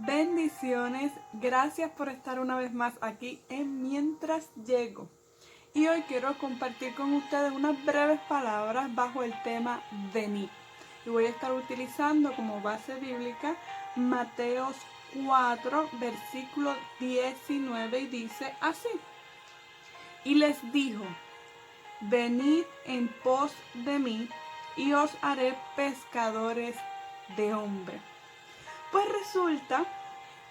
Bendiciones, gracias por estar una vez más aquí en Mientras Llego. Y hoy quiero compartir con ustedes unas breves palabras bajo el tema venid. Y voy a estar utilizando como base bíblica Mateos 4, versículo 19 y dice así. Y les dijo, venid en pos de mí y os haré pescadores de hombres. Pues resulta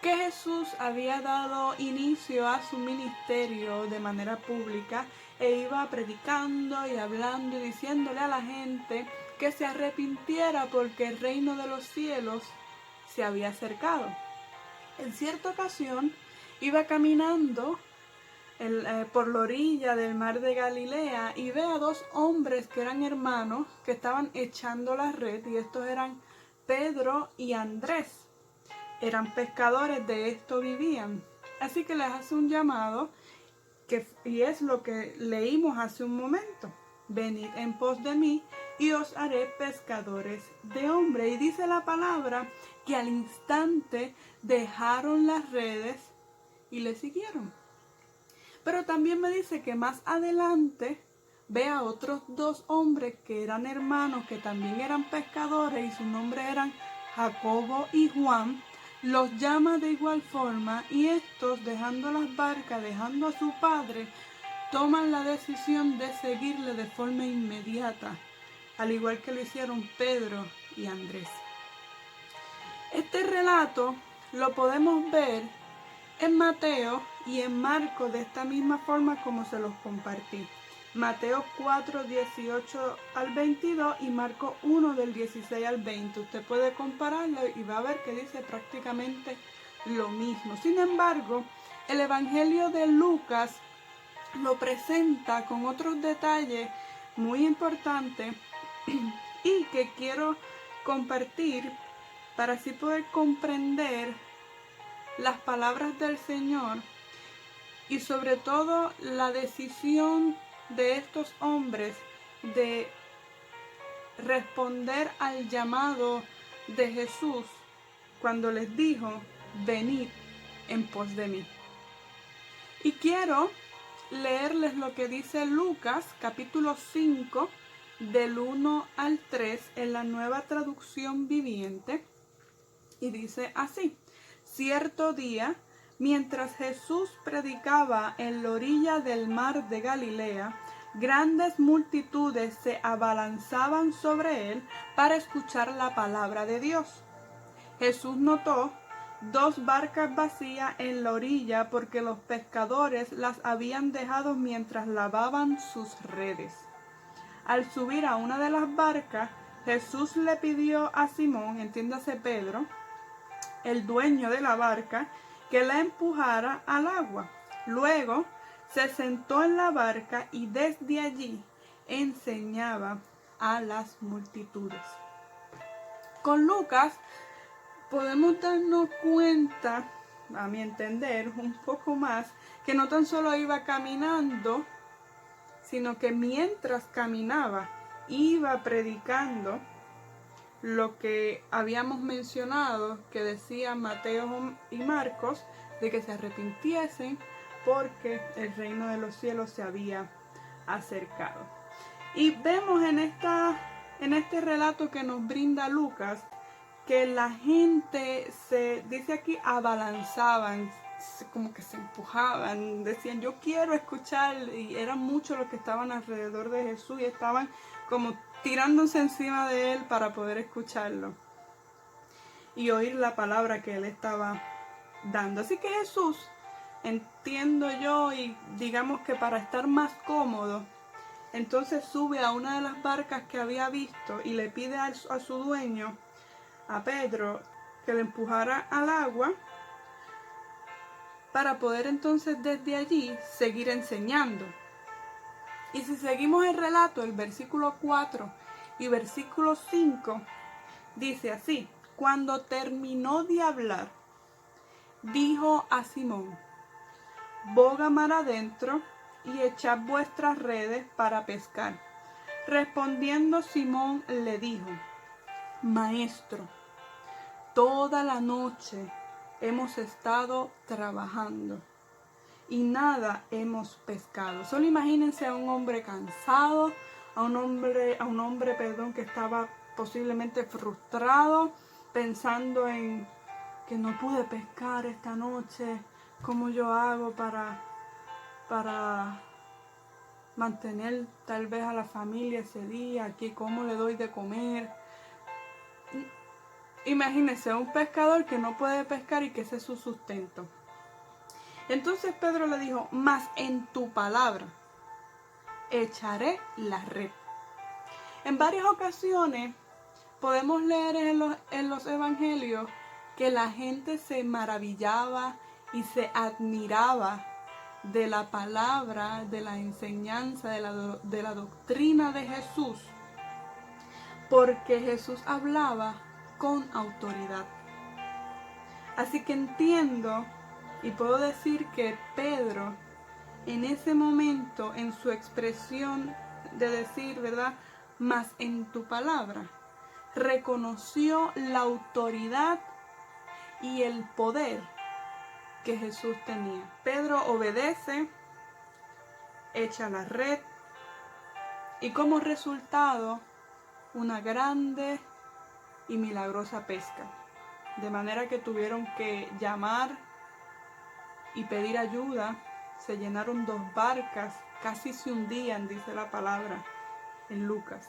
que Jesús había dado inicio a su ministerio de manera pública e iba predicando y hablando y diciéndole a la gente que se arrepintiera porque el reino de los cielos se había acercado. En cierta ocasión iba caminando por la orilla del mar de Galilea y ve a dos hombres que eran hermanos que estaban echando la red, y estos eran Pedro y Andrés. Eran pescadores, de esto vivían. Así que les hace un llamado, y es lo que leímos hace un momento. Venid en pos de mí y os haré pescadores de hombres. Y dice la palabra que al instante dejaron las redes y le siguieron. Pero también me dice que más adelante ve a otros dos hombres que eran hermanos, que también eran pescadores, y sus nombres eran Jacobo y Juan. Los llama de igual forma y estos, dejando las barcas, dejando a su padre, toman la decisión de seguirle de forma inmediata, al igual que lo hicieron Pedro y Andrés. Este relato lo podemos ver en Mateo y en Marcos de esta misma forma como se los compartí. Mateo 4, 18 al 22 y Marcos 1 del 16 al 20. Usted puede compararlo y va a ver que dice prácticamente lo mismo. Sin embargo, el Evangelio de Lucas lo presenta con otros detalles muy importantes y que quiero compartir para así poder comprender las palabras del Señor y sobre todo la decisión de estos hombres de responder al llamado de Jesús cuando les dijo, venid en pos de mí. Y quiero leerles lo que dice Lucas capítulo 5 del 1 al 3 en la Nueva Traducción Viviente, y dice así. Cierto día, mientras Jesús predicaba en la orilla del mar de Galilea, grandes multitudes se abalanzaban sobre él para escuchar la palabra de Dios. Jesús notó dos barcas vacías en la orilla porque los pescadores las habían dejado mientras lavaban sus redes. Al subir a una de las barcas, Jesús le pidió a Simón, entiéndase Pedro, el dueño de la barca, que la empujara al agua. Luego se sentó en la barca y desde allí enseñaba a las multitudes. Con Lucas podemos darnos cuenta, a mi entender, un poco más, que no tan solo iba caminando, sino que mientras caminaba iba predicando lo que habíamos mencionado, que decían Mateo y Marcos, de que se arrepintiesen porque el reino de los cielos se había acercado. Y vemos en este relato que nos brinda Lucas que la gente, se dice aquí, abalanzaban, como que se empujaban, decían yo quiero escuchar, y eran muchos los que estaban alrededor de Jesús y estaban como tirándose encima de él para poder escucharlo y oír la palabra que él estaba dando. Así que Jesús, entiendo yo, y digamos que para estar más cómodo, entonces sube a una de las barcas que había visto y le pide a su dueño, a Pedro, que le empujara al agua para poder entonces desde allí seguir enseñando. Y si seguimos el relato, el versículo 4 y versículo 5 dice así: cuando terminó de hablar, dijo a Simón, boga mar adentro y echad vuestras redes para pescar. Respondiendo Simón le dijo, Maestro, toda la noche hemos estado trabajando y nada hemos pescado. Solo imagínense a un hombre cansado, a un hombre, que estaba posiblemente frustrado, pensando en que no pude pescar esta noche, cómo yo hago para mantener tal vez a la familia ese día, aquí cómo le doy de comer. Imagínense un pescador que no puede pescar y que ese es su sustento. Entonces Pedro le dijo: mas en tu palabra echaré la red. En varias ocasiones podemos leer en los evangelios que la gente se maravillaba y se admiraba de la palabra, de la enseñanza, de la doctrina de Jesús, porque Jesús hablaba con autoridad. Así que entiendo y puedo decir que Pedro, en ese momento, en su expresión de decir, ¿verdad?, mas en tu palabra, reconoció la autoridad y el poder que Jesús tenía. Pedro obedece, echa la red y como resultado una grande y milagrosa pesca. De manera que tuvieron que llamar y pedir ayuda. Se llenaron 2 barcas, casi se hundían, dice la palabra en Lucas.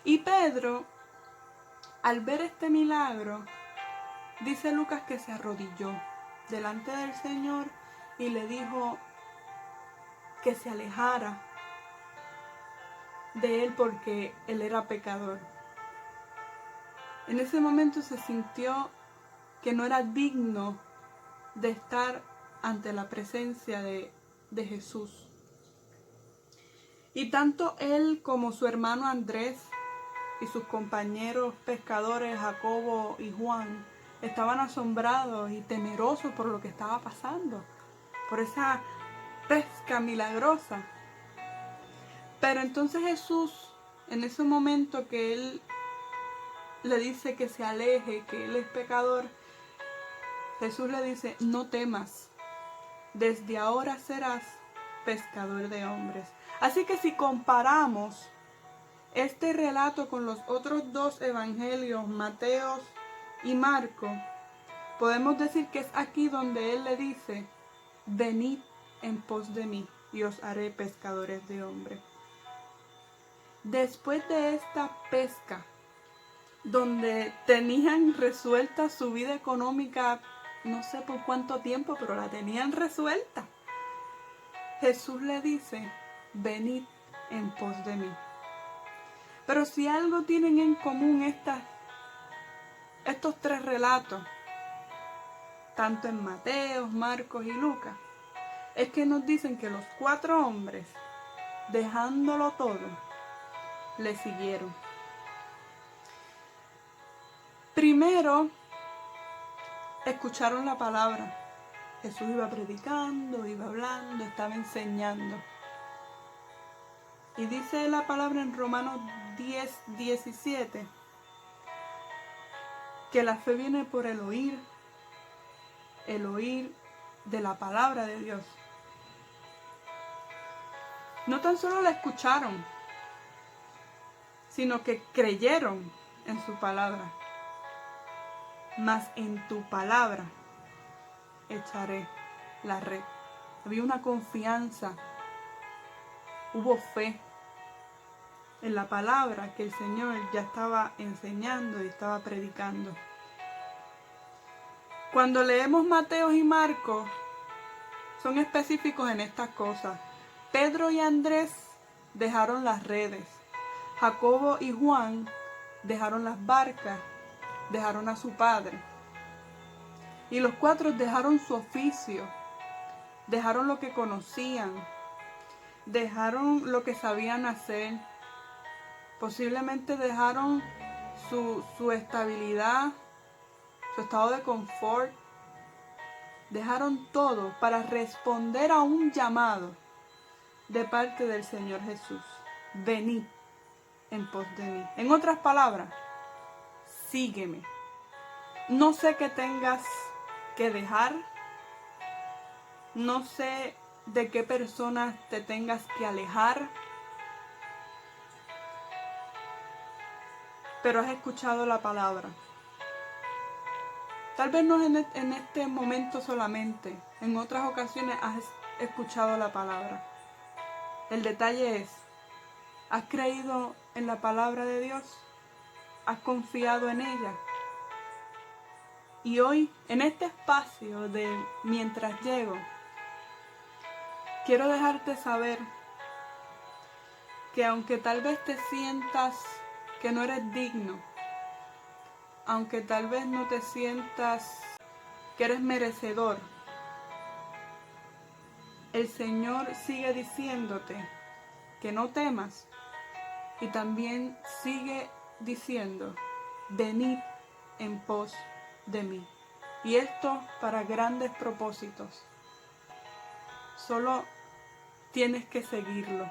Y Pedro, al ver este milagro, dice Lucas que se arrodilló delante del Señor y le dijo que se alejara de él porque él era pecador. En ese momento se sintió que no era digno de estar ante la presencia de Jesús. Y tanto él como su hermano Andrés y sus compañeros pescadores Jacobo y Juan estaban asombrados y temerosos por lo que estaba pasando, por esa pesca milagrosa. Pero entonces Jesús, en ese momento que él le dice que se aleje, que él es pecador, Jesús le dice: no temas, desde ahora serás pescador de hombres. Así que si comparamos este relato con los otros 2 evangelios, Mateo y Marcos, podemos decir que es aquí donde él le dice: venid en pos de mí y os haré pescadores de hombres. Después de esta pesca, donde tenían resuelta su vida económica, no sé por cuánto tiempo, pero la tenían resuelta, Jesús le dice: venid en pos de mí. Pero si algo tienen en común estos 3 relatos, tanto en Mateo, Marcos y Lucas, es que nos dicen que los 4 hombres, dejándolo todo, le siguieron. Primero, escucharon la palabra. Jesús iba predicando, iba hablando, estaba enseñando. Y dice la palabra en Romanos 10:17, que la fe viene por el oír de la palabra de Dios. No tan solo la escucharon, sino que creyeron en su palabra. Mas en tu palabra echaré la red. Había una confianza, hubo fe en la palabra que el Señor ya estaba enseñando y estaba predicando. Cuando leemos Mateo y Marcos, son específicos en estas cosas. Pedro y Andrés dejaron las redes. Jacobo y Juan dejaron las barcas, dejaron a su padre. Y los 4 dejaron su oficio, dejaron lo que conocían, dejaron lo que sabían hacer. Posiblemente dejaron su estabilidad, su estado de confort. Dejaron todo para responder a un llamado de parte del Señor Jesús. Venid en pos de mí. En otras palabras, sígueme. No sé qué tengas que dejar. No sé de qué personas te tengas que alejar. Pero has escuchado la palabra. Tal vez no en este momento solamente. En otras ocasiones has escuchado la palabra. El detalle es, ¿has creído en la palabra de Dios? ¿Has confiado en ella? Y hoy, en este espacio de Mientras Llego, quiero dejarte saber que aunque tal vez te sientas que no eres digno, aunque tal vez no te sientas que eres merecedor, el Señor sigue diciéndote que no temas y también sigue diciendo, venid en pos de mí. Y esto para grandes propósitos. Solo tienes que seguirlo.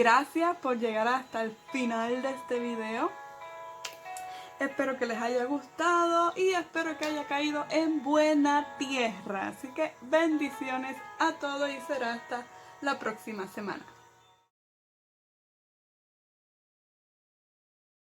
Gracias por llegar hasta el final de este video. Espero que les haya gustado y espero que haya caído en buena tierra. Así que bendiciones a todos y será hasta la próxima semana.